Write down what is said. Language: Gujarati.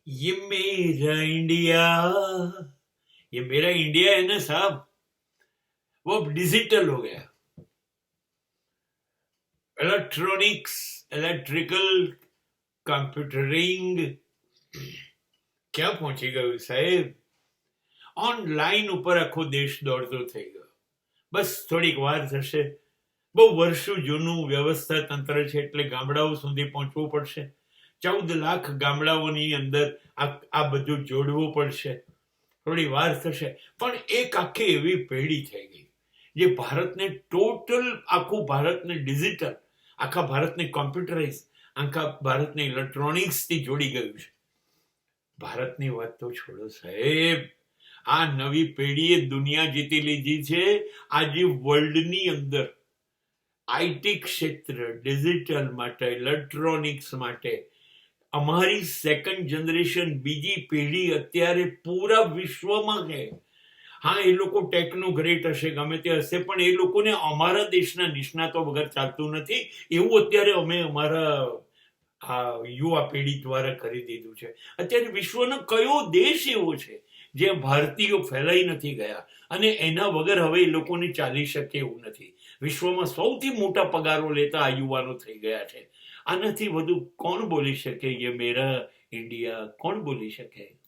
ये मेरा इंडिया ये मेरा इंडिया है ना साहब, वो अब डिजिटल हो गया। इलेक्ट्रॉनिक्स, इलेक्ट्रिकल, कम्प्यूटरिंग ક્યાં પહોંચી ગયું સાહેબ? ઓનલાઈન ઉપર આખો દેશ દોડતો થઈ ગયો. બસ થોડીક વાર થશે. બહુ વર્ષો જૂનું વ્યવસ્થા તંત્ર છે એટલે ગામડાઓ સુધી પહોંચવું પડશે. 14 લાખ ગામડાઓની અંદર આ બધું જોડવું પડશે. થોડી વાર થશે. પણ એક આખી એવી પેઢી થઈ ગઈ જે ભારતને ટોટલ, આખું ભારતને ડિજિટલ, આખા ભારતને કોમ્પ્યુટરાઇઝ, આખા ભારતને ઇલેક્ટ્રોનિક્સથી જોડી ગયું છે. ભારતની વાત તો છોડો સાહેબ, આ નવી પેઢીએ દુનિયા જીતી લીધી છે. આજે વર્લ્ડની અંદર આઈટી ક્ષેત્ર, ડિજિટલ માટે, ઇલેક્ટ્રોનિક્સ માટે અમારી સેકન્ડ જનરેશન, બીજી પેઢી અત્યારે પૂરા વિશ્વમાં છે. હા, એ લોકો ટેકનોગ્રેટ હશે, ગમે તે હશે, પણ એ લોકોને અમારા દેશના નિષ્ણાતો વગર ચાલતું નથી. એવું અત્યારે અમે અમારા આ યુવા પેઢી દ્વારા કરી દીધું છે. અત્યારે વિશ્વનો કયો દેશ એવો છે જે ભારતીયો ફેલાઈ નથી ગયા અને એના વગર હવે એ લોકોને ચાલી શકે એવું નથી. વિશ્વમાં સૌથી મોટા પગારો લેતા આ યુવાનો થઈ ગયા છે. આનાથી વધુ કોણ બોલી શકે? ये मेरा इंडिया કોણ બોલી શકે?